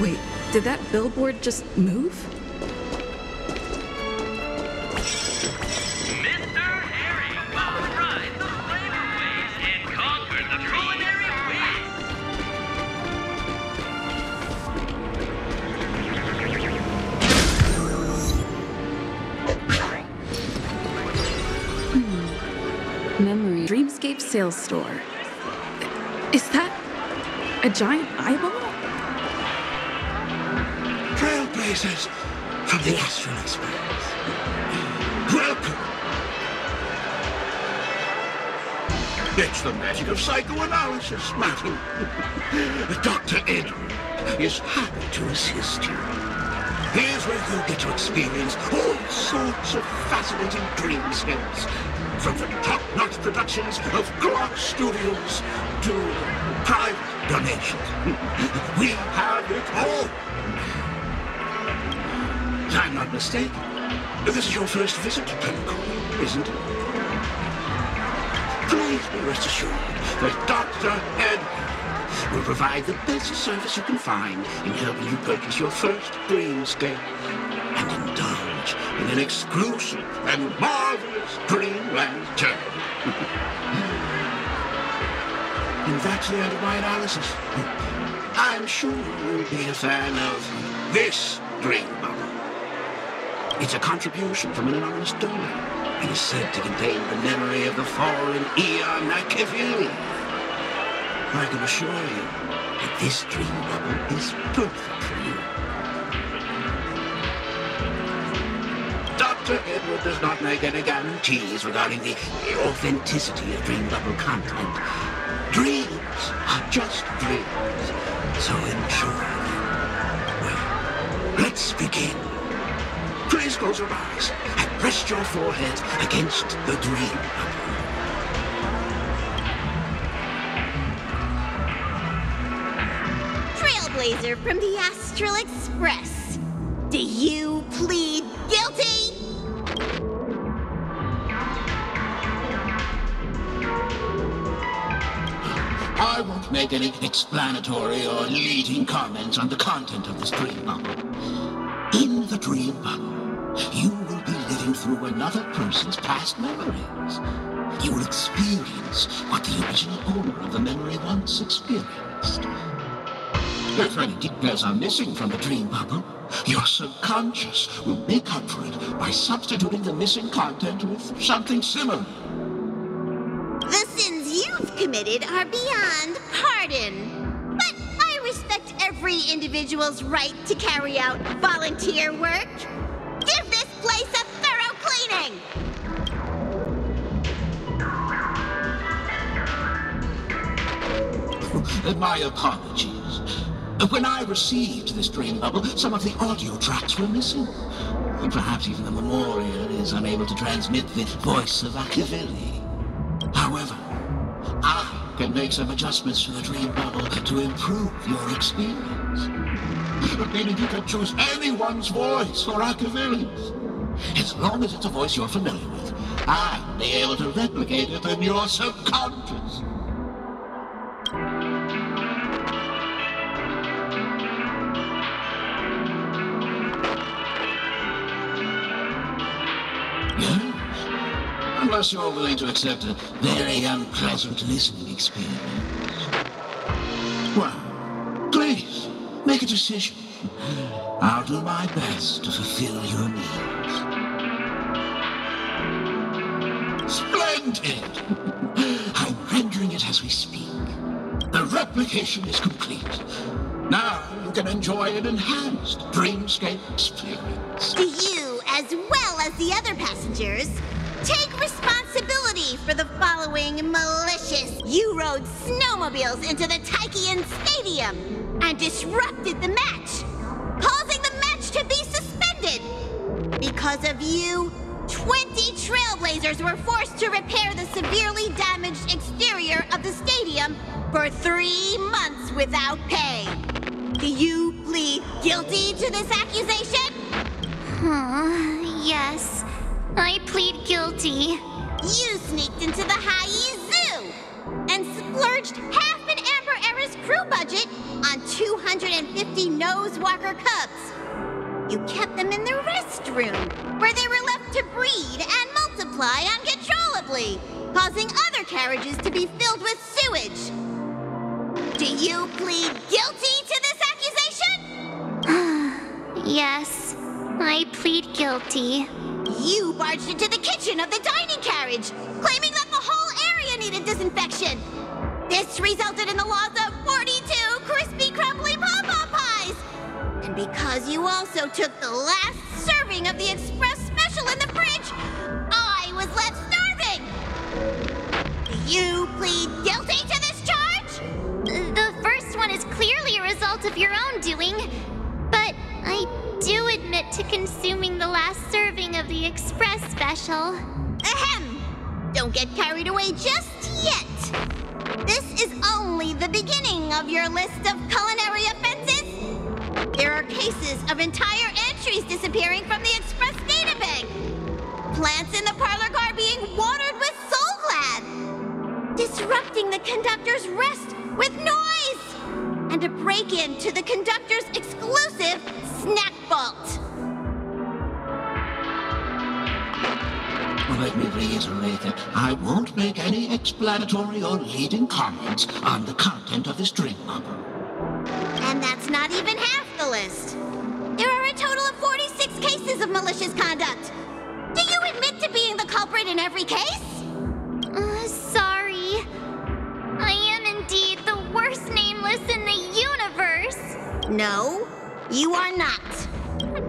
Wait, did that billboard just move? Mr. Harry will ride the flavor waves and conquer the culinary Memory Dreamscape sales store. Is that a giant eyeball? Trailblazers from the Astral Express. Welcome. It's the magic of psychoanalysis, madam. Dr. Edward is happy to assist you. Here's where you get to experience all sorts of fascinating dreamscapes. From the top-notch productions of Glock Studios to private donations. We have it all. I'm not mistaken. This is your first visit to Penacony, isn't it? Please be rest assured that Dr. Ed will provide the best service you can find in helping you purchase your first dreamscape and indulge in an exclusive and marvelous dreamland journey. And that's the end of my analysis. I'm sure you'll be a fan of this dream bubble. It's a contribution from an anonymous donor and is said to contain the memory of the fallen Eon Machiavelli. I can assure you that this dream bubble is perfect for you. Dr. Edward does not make any guarantees regarding the authenticity of dream bubble content. Dreams are just dreams, so enjoy them. Well, let's begin. Please close your eyes and rest your foreheads against the dream bubble. Trailblazer from the Astral Express. Do you plead guilty? I won't make any explanatory or leading comments on the content of this dream bubble. In the dream bubble, you will be living through another person's past memories. You will experience what the original owner of the memory once experienced. If any details are missing from the dream bubble, your subconscious will make up for it by substituting the missing content with something similar. The sins you've committed are beyond pardon. But I respect every individual's right to carry out volunteer work. Give this place a thorough cleaning! My apologies. When I received this dream bubble, some of the audio tracks were missing. Perhaps even the memorial is unable to transmit the voice of Machiavelli. However, I can make some adjustments to the dream bubble to improve your experience. Meaning you can choose anyone's voice for Machiavelli's. As long as it's a voice you're familiar with, I'll be able to replicate it in your subconscious. Unless you're willing to accept a very unpleasant listening experience. Well, please, make a decision. I'll do my best to fulfill your needs. Splendid! I'm rendering it as we speak. The replication is complete. Now you can enjoy an enhanced dreamscape experience. Do you, as well as the other passengers, take responsibility for the following malicious. You rode snowmobiles into the Taikian Stadium and disrupted the match, causing the match to be suspended. Because of you, 20 Trailblazers were forced to repair the severely damaged exterior of the stadium for 3 months without pay. Do you plead guilty to this accusation? Yes. I plead guilty. You sneaked into the Hayi Zoo and splurged half an Amber Era's crew budget on 250 Nosewalker cubs. You kept them in the restroom, where they were left to breed and multiply uncontrollably, causing other carriages to be filled with sewage. Do you plead guilty to this accusation? Yes, I plead guilty. You barged into the kitchen of the dining carriage, claiming that the whole area needed disinfection. This resulted in the loss of 42 crispy, crumbly pom-pom pies. And because you also took the last serving of the express special in the fridge, I was left starving. Do you plead guilty to this charge? The first one is clearly a result of your own doing, but I do admit to consuming the last serving of the express special. Ahem! Don't get carried away just yet. This is only the beginning of your list of culinary offenses. There are cases of entire entries disappearing from the express databank. Plants in the parlor car being watered with Soul Glad. Disrupting the conductor's rest with noise. And a break-in to the conductor's exclusive snack vault. Let me reiterate that I won't make any explanatory or leading comments on the content of this dream bubble. And that's not even half the list. There are a total of 46 cases of malicious conduct. Do you admit to being the culprit in every case? Sorry. I am indeed the worst nameless in the universe. No, you are not.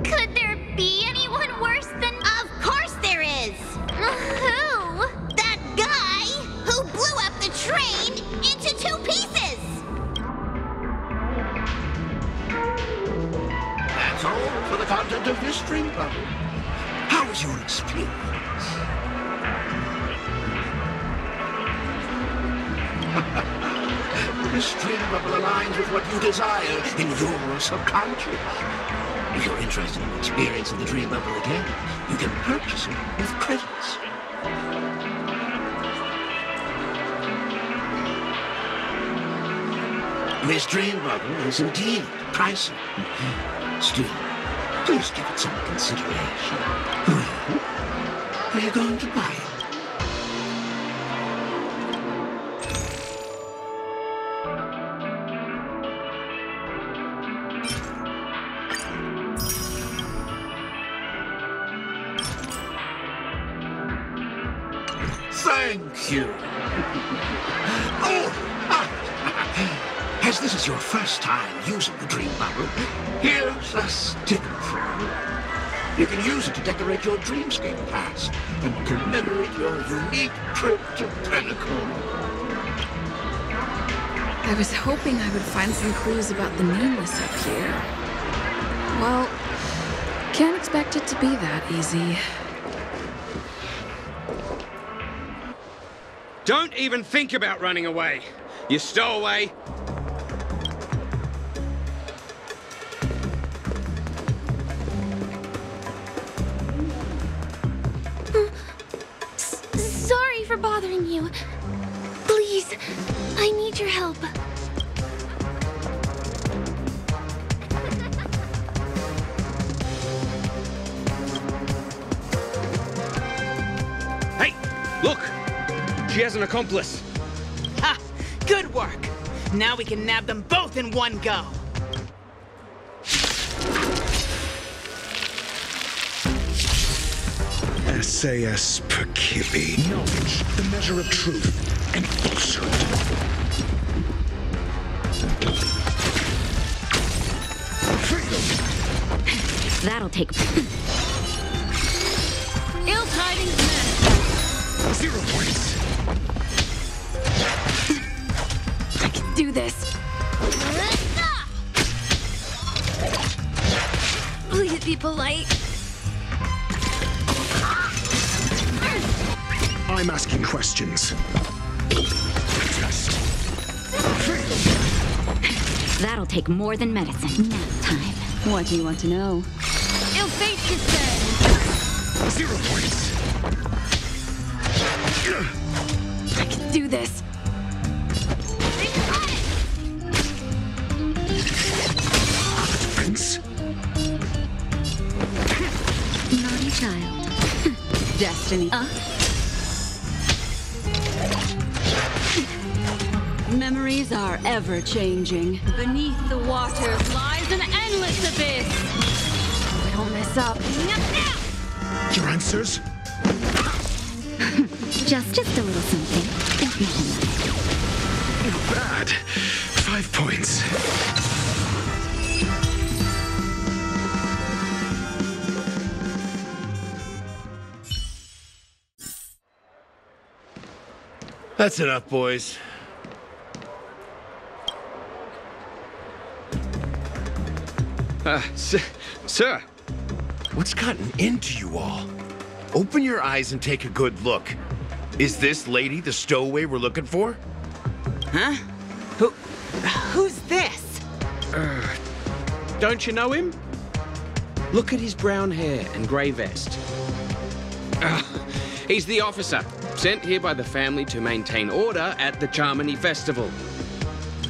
Could there be anyone worse than... Of course there is. Who? That guy who blew up the train into 2 pieces. That's all for the content of this dream bubble. How was your experience? This dream bubble aligns with what you desire in your subconscious. If you're interested in experiencing the dream bubble again, you can purchase it with credits. This dream bubble is indeed pricey. Still, please give it some consideration. Well, are you going to buy it? Thank you. As this is your first time using the dream bubble, here's a sticker for you. You can use it to decorate your dreamscape past and commemorate your unique trip to Pinnacle. I was hoping I would find some clues about the nameless up here. Well, can't expect it to be that easy. Don't even think about running away. You stowaway. Sorry for bothering you. Please, I need your help. Hey, look! She has an accomplice. Ha! Good work! Now we can nab them both in one go! SAS per Kippy. Knowledge, the measure of truth and falsehood. Freedom! That'll take... Ill tidings, men. 0 points. I can do this. Please be polite. I'm asking questions. Test. That'll take more than medicine. Nap time. What do you want to know? Ill fate is dead. 0 points. I can do this. destiny. Memories are ever-changing. Beneath the waters lies an endless abyss. We don't mess up. Your answers? Just a little something. Not bad. 5 points. That's enough, boys. Sir. What's gotten into you all? Open your eyes and take a good look. Is this lady the stowaway we're looking for? Huh? Who's this? Don't you know him? Look at his brown hair and grey vest. He's the officer, sent here by the family to maintain order at the Charmony Festival.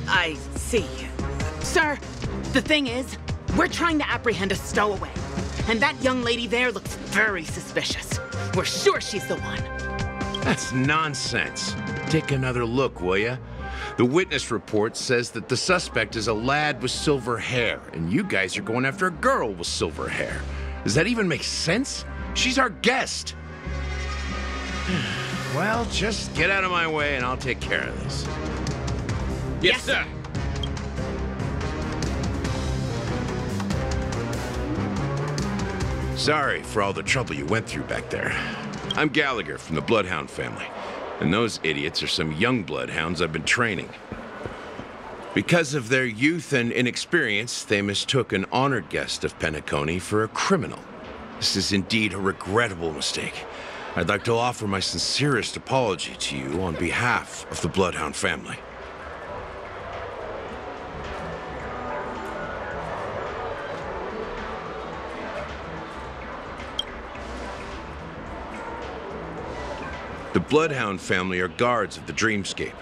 I see. Sir, the thing is, we're trying to apprehend a stowaway. And that young lady there looks very suspicious. We're sure she's the one. That's nonsense. Take another look, will ya? The witness report says that the suspect is a lad with silver hair, and you guys are going after a girl with silver hair. Does that even make sense? She's our guest. Well, just get out of my way and I'll take care of this. Yes, sir. Sorry for all the trouble you went through back there. I'm Gallagher from the Bloodhound family, and those idiots are some young bloodhounds I've been training. Because of their youth and inexperience, they mistook an honored guest of Penacony for a criminal. This is indeed a regrettable mistake. I'd like to offer my sincerest apology to you on behalf of the Bloodhound family. The Bloodhound family are guards of the Dreamscape.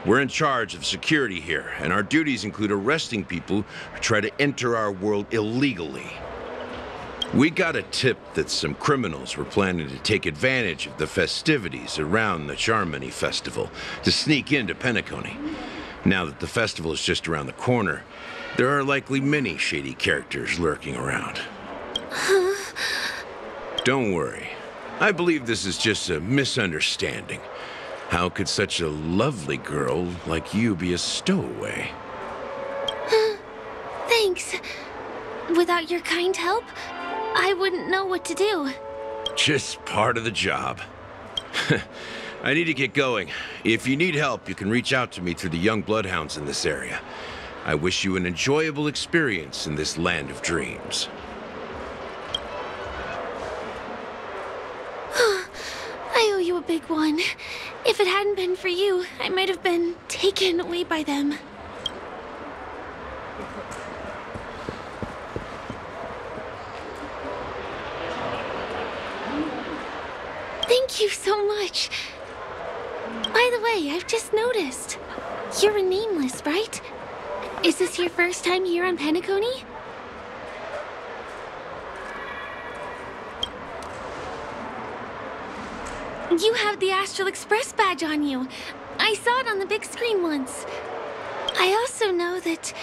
We're in charge of security here, and our duties include arresting people who try to enter our world illegally. We got a tip that some criminals were planning to take advantage of the festivities around the Charmony Festival to sneak into Penacony. Now that the festival is just around the corner, there are likely many shady characters lurking around. Don't worry. I believe this is just a misunderstanding. How could such a lovely girl like you be a stowaway? Thanks. Without your kind help, I wouldn't know what to do. Just part of the job. I need to get going. If you need help, you can reach out to me through the young bloodhounds in this area. I wish you an enjoyable experience in this land of dreams. I owe you a big one. If it hadn't been for you, I might have been taken away by them. Thank you so much. By the way, I've just noticed. You're a nameless, right? Is this your first time here on Penacony? You have the Astral Express badge on you. I saw it on the big screen once. I also know that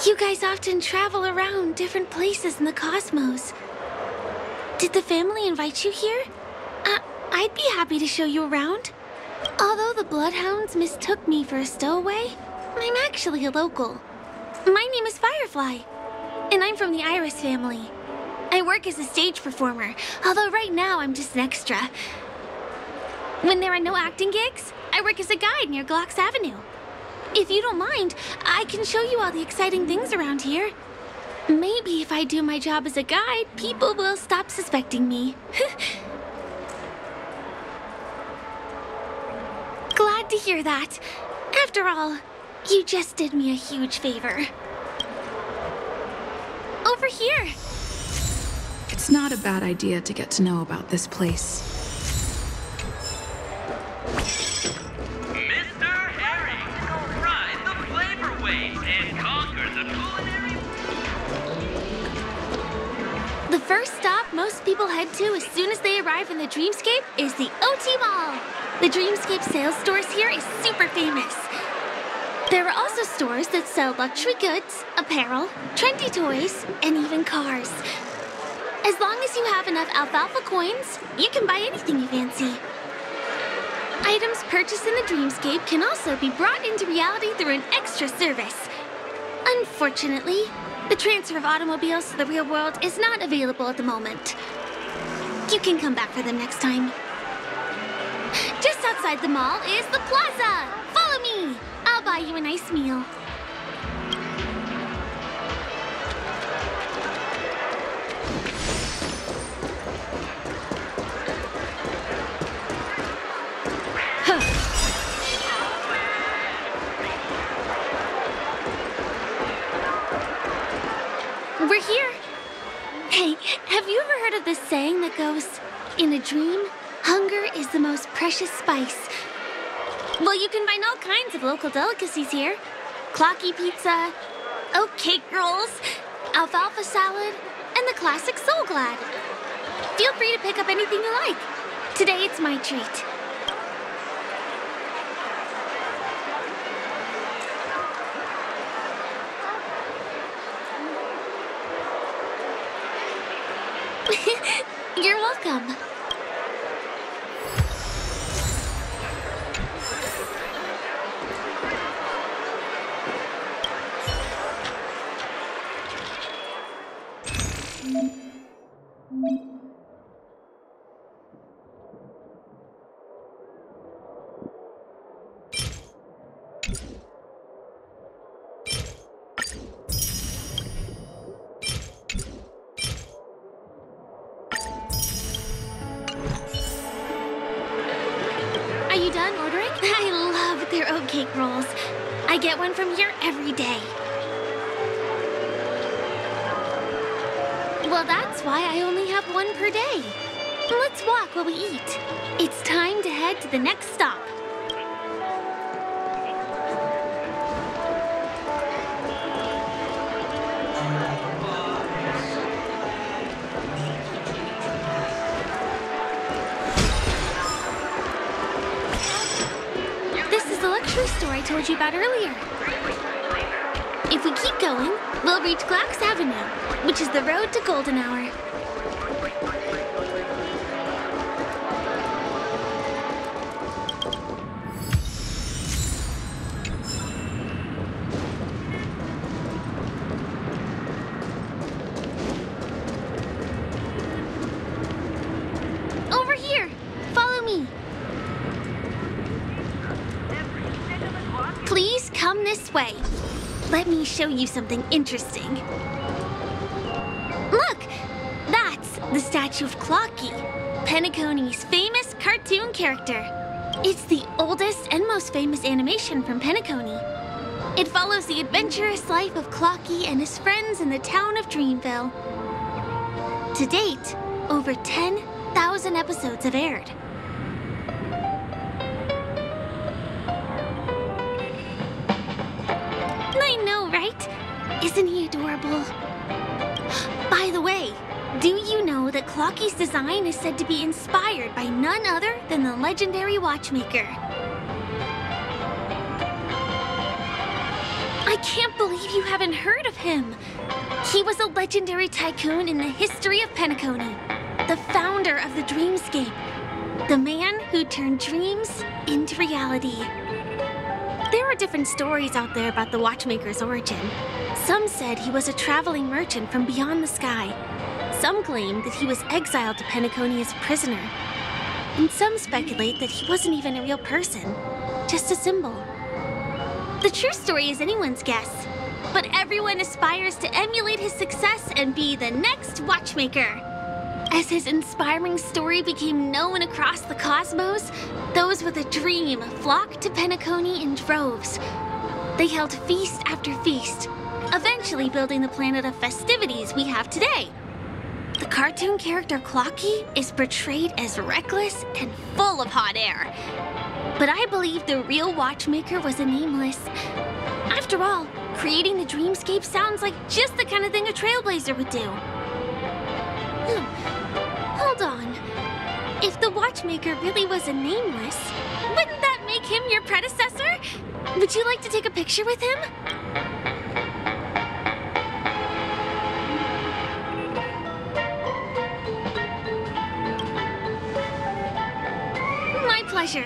you guys often travel around different places in the cosmos. Did the family invite you here? I'd be happy to show you around. Although the Bloodhounds mistook me for a stowaway, I'm actually a local. My name is Firefly, and I'm from the Iris family. I work as a stage performer, although right now I'm just an extra. When there are no acting gigs, I work as a guide near Glocks Avenue. If you don't mind, I can show you all the exciting things around here. Maybe if I do my job as a guide, people will stop suspecting me. Glad to hear that. After all, you just did me a huge favor. Over here. It's not a bad idea to get to know about this place. Mr. Herring, ride the flavor waves and conquer the culinary... The first stop most people head to as soon as they arrive in the Dreamscape is the OT Mall. The Dreamscape sales stores here is super famous. There are also stores that sell luxury goods, apparel, trendy toys, and even cars. As long as you have enough alfalfa coins, you can buy anything you fancy. Items purchased in the Dreamscape can also be brought into reality through an extra service. Unfortunately, the transfer of automobiles to the real world is not available at the moment. You can come back for them next time. Just outside the mall is the plaza! Follow me! I'll buy you a nice meal. We're here. Hey, have you ever heard of this saying that goes, in a dream, hunger is the most precious spice? Well, you can find all kinds of local delicacies here. Clocky pizza, oat cake rolls, alfalfa salad, and the classic Soul Glad. Feel free to pick up anything you like. Today it's my treat. You're welcome. Are you done ordering? I love their oat cake rolls. I get one from here every day. Well, that's why I only have one per day. Let's walk while we eat. It's time to head to the next stop. This is the luxury store I told you about earlier. If we keep going, we'll reach Glax Avenue, which is the road to Golden Hour. Over here! Follow me! Please come this way. Let me show you something interesting. Look! That's the statue of Clocky, Penacony's famous cartoon character. It's the oldest and most famous animation from Penacony. It follows the adventurous life of Clocky and his friends in the town of Dreamville. To date, over 10,000 episodes have aired. I know, right? Isn't he adorable? By the way, do you know that Clocky's design is said to be inspired by none other than the legendary watchmaker? I can't believe you haven't heard of him. He was a legendary tycoon in the history of Penacony, the founder of the Dreamscape, the man who turned dreams into reality. There are different stories out there about the watchmaker's origin. Some said he was a traveling merchant from beyond the sky. Some claim that he was exiled to Penacony as a prisoner. And some speculate that he wasn't even a real person, just a symbol. The true story is anyone's guess, but everyone aspires to emulate his success and be the next watchmaker. As his inspiring story became known across the cosmos, those with a dream flocked to Penacony in droves. They held feast after feast, eventually building the planet of festivities we have today. The cartoon character Clocky is portrayed as reckless and full of hot air. But I believe the real watchmaker was a nameless. After all, creating the Dreamscape sounds like just the kind of thing a trailblazer would do. if the watchmaker really was a nameless, wouldn't that make him your predecessor? Would you like to take a picture with him? My pleasure.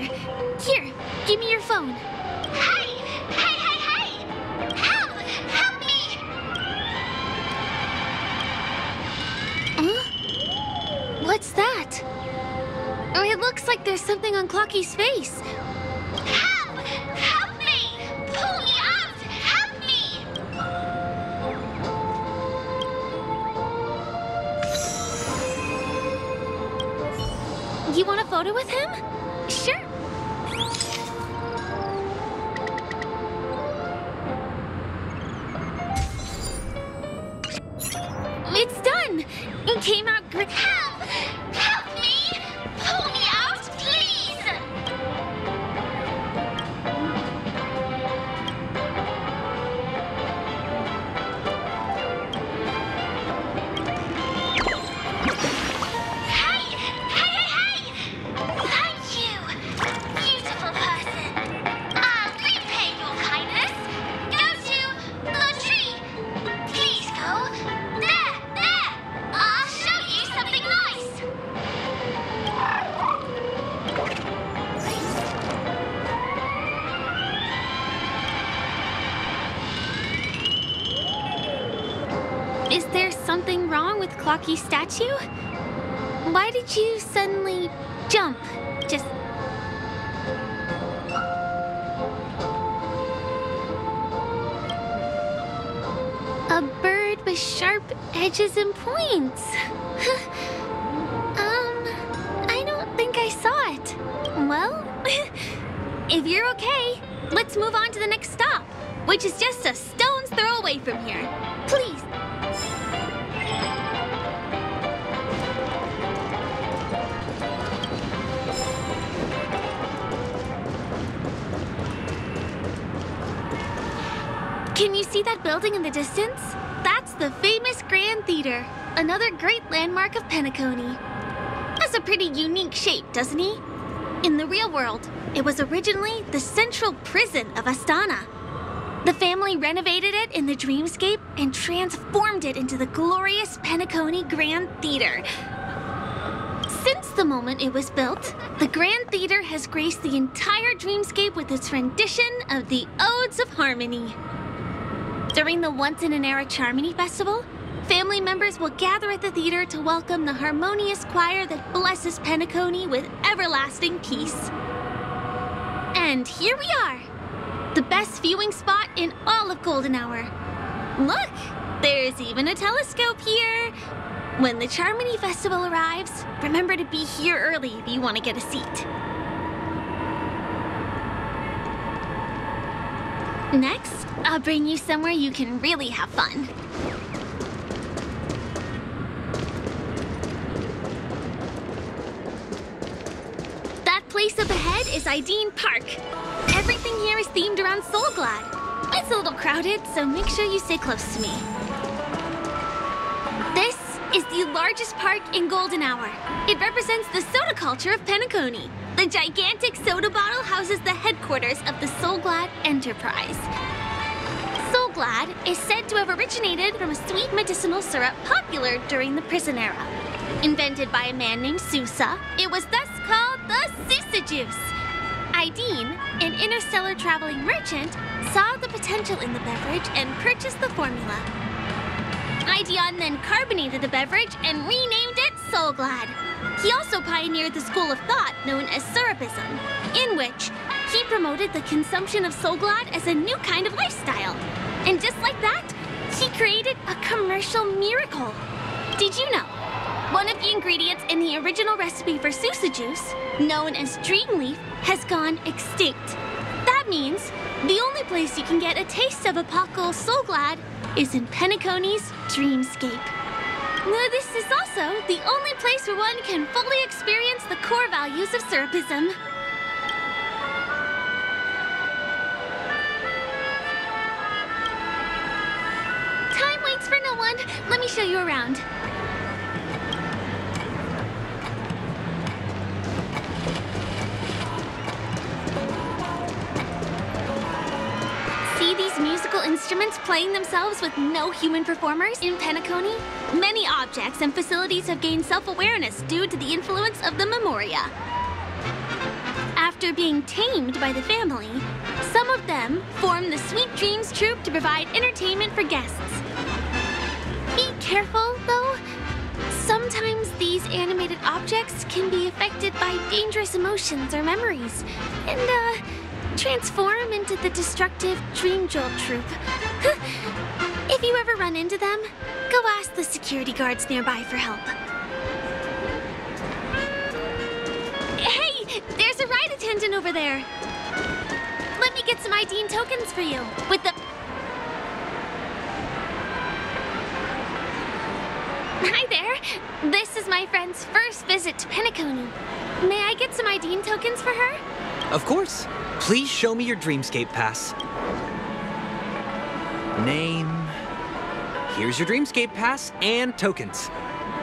Here, give me your phone. Hey! Hey, hey, hey! Help! Help me! Huh? What's that? Oh, it looks like there's something on Clocky's face. Help! Help me! Pull me out! Help me! You want a photo with him? Sure. It's done! It came out great. Help! Help me! Pull me out, please! Hey! Hey, hey, hey! Thank you, beautiful person. I'll repay your kindness. Go to the tree. Please go. There, there! I'll show you something nice. Is there something wrong with Clocky's statue? Why did you suddenly jump? Just... A bird with sharp edges and points. I don't think I saw it. Well, if you're okay, let's move on to the next stop, which is just a stone's throw away from here. Please. Can you see that building in the distance? That's the famous Grand Theater, another great landmark of Penacony. Has a pretty unique shape, doesn't he? In the real world, it was originally the central prison of Astana. The family renovated it in the dreamscape and transformed it into the glorious Penacony Grand Theater. Since the moment it was built, the Grand Theater has graced the entire dreamscape with its rendition of the Odes of Harmony. During the Once-in-an-Era Charmony Festival, family members will gather at the theater to welcome the harmonious choir that blesses Penacony with everlasting peace. And here we are, the best viewing spot in all of Golden Hour. Look, there's even a telescope here. When the Charmony Festival arrives, remember to be here early if you want to get a seat. Next, I'll bring you somewhere you can really have fun. That place up ahead is Ideen Park. Everything here is themed around Soulglad. It's a little crowded, so make sure you stay close to me. This is the largest park in Golden Hour. It represents the soda culture of Penacony. The gigantic soda bottle houses the headquarters of the Soulglad Enterprise. Soulglad is said to have originated from a sweet medicinal syrup popular during the prison era. Invented by a man named Sousa, it was thus called the Sousa Juice. Ideen, an interstellar traveling merchant, saw the potential in the beverage and purchased the formula. Ideon then carbonated the beverage and renamed it Soulglad. He also pioneered the school of thought known as Syrupism, in which he promoted the consumption of Soulglad as a new kind of lifestyle. And just like that, he created a commercial miracle. Did you know? One of the ingredients in the original recipe for Sousa Juice, known as Dreamleaf, has gone extinct. That means the only place you can get a taste of Apocal Soulglad is in Penacony's dreamscape. This is also the only place where one can fully experience the core values of Syrupism. Time waits for no one. Let me show you around. those musical instruments playing themselves with no human performers in Penacony, many objects and facilities have gained self-awareness due to the influence of the Memoria. After being tamed by the family, some of them form the Sweet Dreams Troupe to provide entertainment for guests. Be careful, though. Sometimes these animated objects can be affected by dangerous emotions or memories, and, transform into the destructive Dream Jolt Troupe. If you ever run into them, go ask the security guards nearby for help. Hey, there's a ride attendant over there. Let me get some ID and tokens for you. With the... Hi there. This is my friend's first visit to Penacony. May I get some ID and tokens for her? Of course. Please show me your Dreamscape pass. Name. Here's your Dreamscape pass and tokens.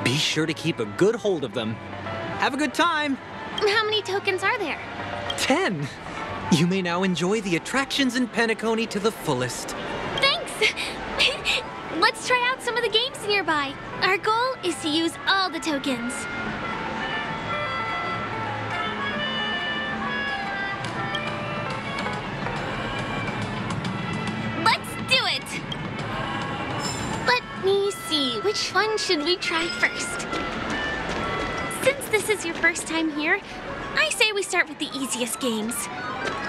Be sure to keep a good hold of them. Have a good time. How many tokens are there? 10. You may now enjoy the attractions in Penacony to the fullest. Thanks. Let's try out some of the games nearby. Our goal is to use all the tokens. Let me see, which one should we try first? Since this is your first time here, I say we start with the easiest games.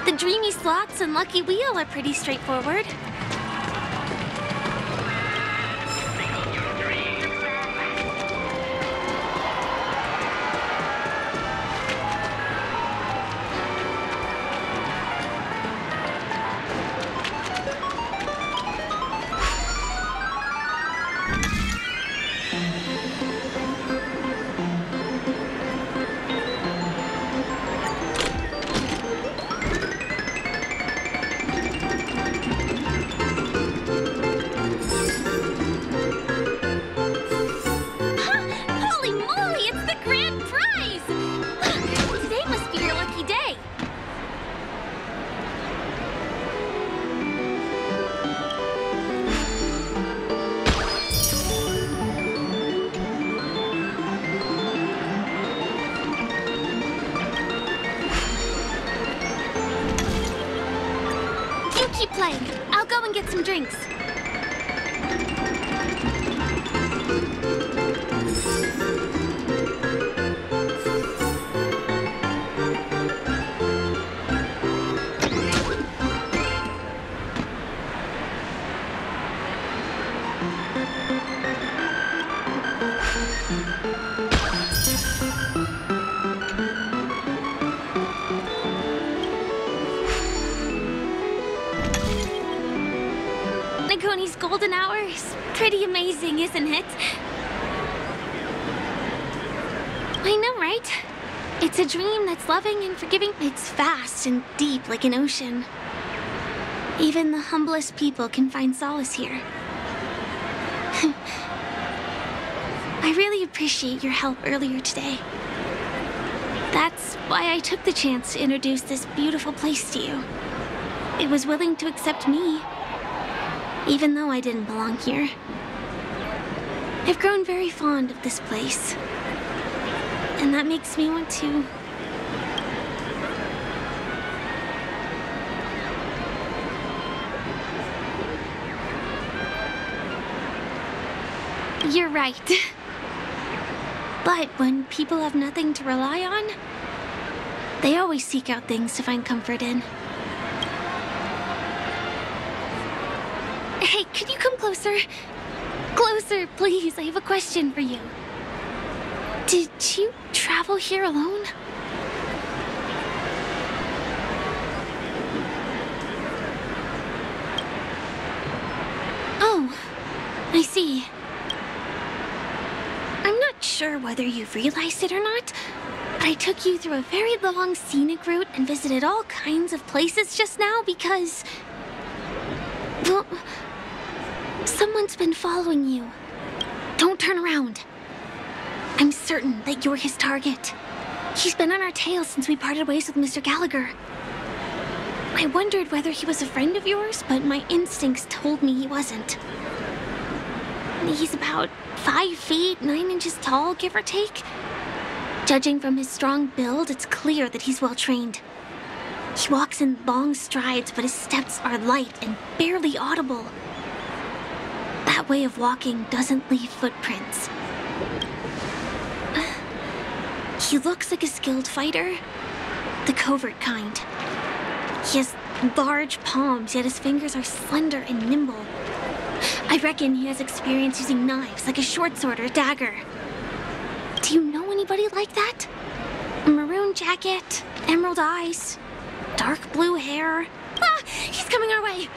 The Dreamy Slots and Lucky Wheel are pretty straightforward. I'll go and get some drinks. Penacony's golden hour is pretty amazing, isn't it? I know, right? It's a dream that's loving and forgiving. It's vast and deep like an ocean. Even the humblest people can find solace here. I really appreciate your help earlier today. That's why I took the chance to introduce this beautiful place to you. It was willing to accept me, even though I didn't belong here. I've grown very fond of this place, and that makes me want to... You're right. But when people have nothing to rely on, they always seek out things to find comfort in. Hey, could you come closer? Closer, please. I have a question for you. Did you travel here alone? Oh, I see. I'm not sure whether you've realized it or not, but I took you through a very long scenic route and visited all kinds of places just now because... well, someone's been following you. Don't turn around. I'm certain that you're his target. He's been on our tail since we parted ways with Mr. Gallagher. I wondered whether he was a friend of yours, but my instincts told me he wasn't. He's about 5 feet, 9 inches tall, give or take. Judging from his strong build, it's clear that he's well trained. He walks in long strides, but his steps are light and barely audible. That way of walking doesn't leave footprints. He looks like a skilled fighter, the covert kind. He has large palms, yet his fingers are slender and nimble. I reckon he has experience using knives, like a short sword or dagger. Do you know anybody like that? A maroon jacket, emerald eyes, dark blue hair. Ah, he's coming our way.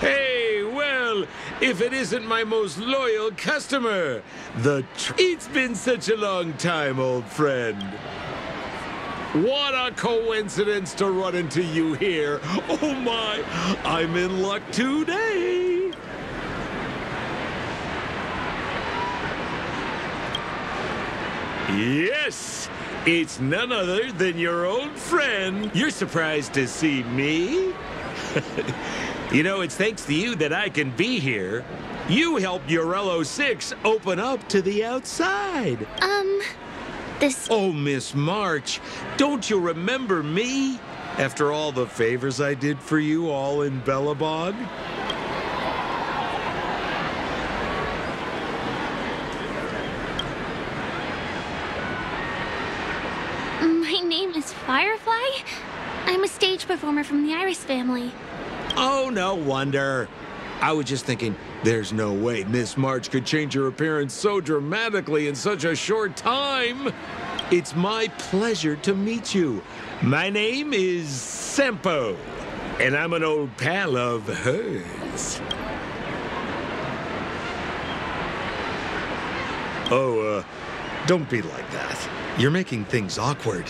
Hey, well, if it isn't my most loyal customer, it's been such a long time, old friend. What a coincidence to run into you here. Oh my, I'm in luck today. Yes, it's none other than your old friend. You're surprised to see me? You know, it's thanks to you that I can be here. You helped Urello 6 open up to the outside. Oh, Miss March, don't you remember me? After all the favors I did for you all in Bellabog? My name is Firefly. I'm a stage performer from the Iris family. Oh, no wonder. I was just thinking, there's no way Miss March could change her appearance so dramatically in such a short time. It's my pleasure to meet you. My name is Sempo, and I'm an old pal of hers. Oh, don't be like that. You're making things awkward.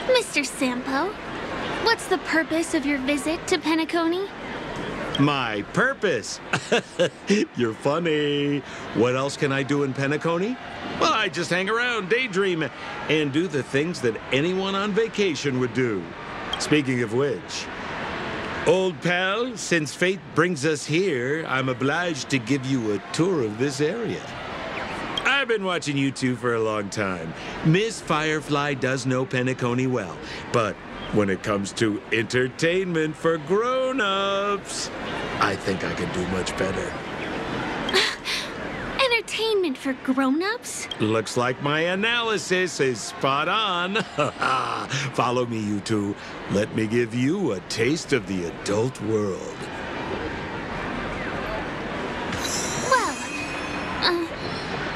Mr. Sampo, what's the purpose of your visit to Penacony? My purpose? You're funny. What else can I do in Penacony? Well, I just hang around, daydream, and do the things that anyone on vacation would do. Speaking of which, old pal, since fate brings us here, I'm obliged to give you a tour of this area. I've been watching you two for a long time. Miss Firefly does know Penacony well, but when it comes to entertainment for grown-ups, I think I can do much better. Entertainment for grown-ups? Looks like my analysis is spot on. Follow me, you two. Let me give you a taste of the adult world. Well,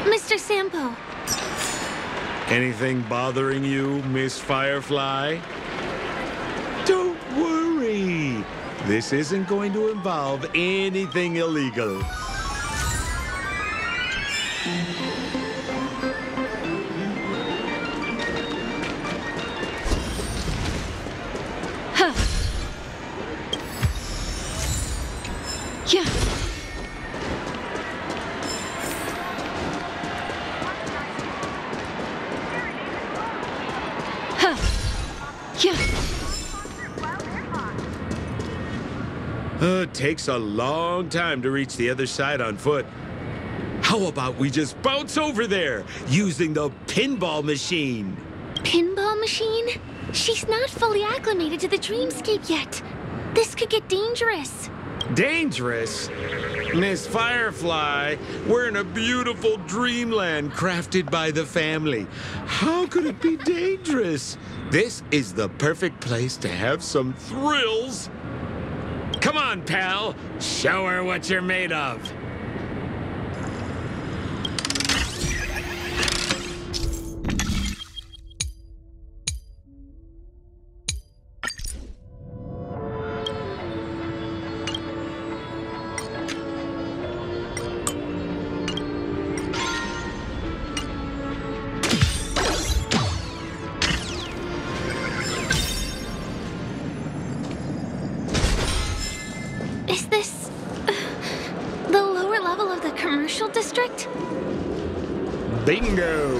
Mr. Sampo. Anything bothering you, Miss Firefly? Don't worry. This isn't going to involve anything illegal. Huh. Yeah. Huh. Yeah. It takes a long time to reach the other side on foot. How about we just bounce over there using the pinball machine? Pinball machine? She's not fully acclimated to the dreamscape yet. This could get dangerous. Dangerous? Miss Firefly, we're in a beautiful dreamland crafted by the family. How could it be dangerous? This is the perfect place to have some thrills. Come on, pal. Show her what you're made of. Is this the lower level of the commercial district? Bingo!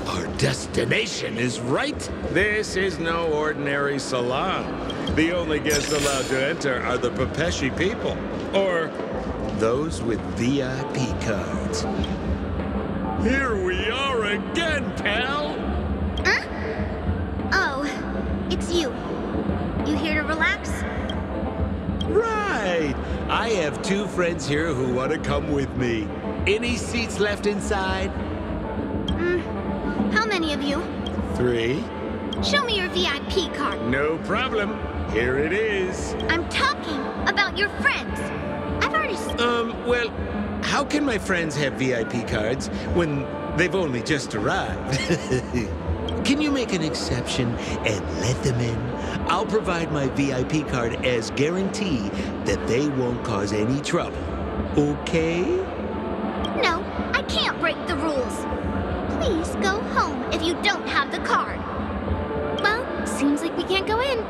Our destination is right. This is no ordinary salon. The only guests allowed to enter are the Pepeshi people, or those with VIP cards. Here we are again, pal! Huh? Oh, it's you. You here to relax? Right! I have 2 friends here who want to come with me. Any seats left inside? How many of you? 3. Show me your VIP card. No problem. Here it is. I'm talking about your friends. I've already... Well, how can my friends have VIP cards when they've only just arrived? Can you make an exception and let them in? I'll provide my VIP card as guarantee that they won't cause any trouble. Okay? No, I can't break the rules. Please go home if you don't have the card. Well, seems like we can't go in.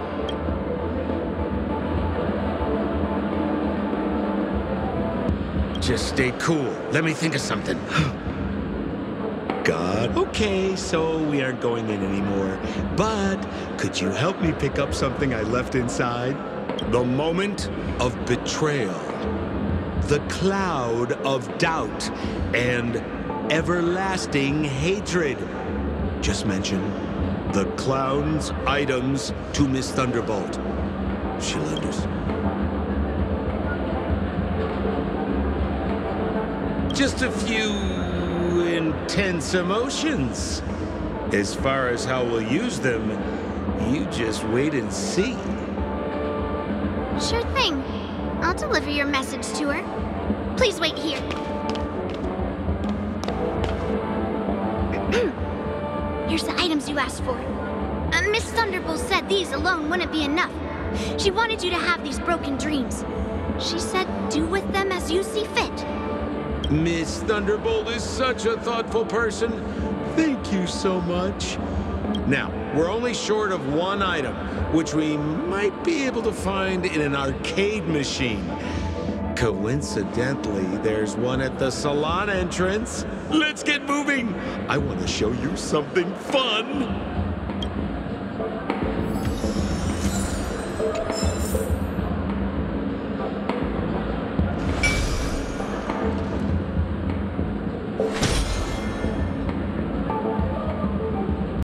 Just stay cool. Let me think of something. God. Okay, so we aren't going in anymore. But could you help me pick up something I left inside? The moment of betrayal. The cloud of doubt and everlasting hatred. Just mention the clown's items to Miss Thunderbolt. She'll understand. Just a few intense emotions. As far as how we'll use them, you just wait and see. Sure thing. I'll deliver your message to her. Please wait here. Here's the items you asked for. Miss Thunderbolt said these alone wouldn't be enough. She wanted you to have these broken dreams. She said do with them as you see fit. Miss Thunderbolt is such a thoughtful person. Thank you so much. Now, we're only short of 1 item, which we might be able to find in an arcade machine. Coincidentally, there's one at the salon entrance. Let's get moving. I want to show you something fun.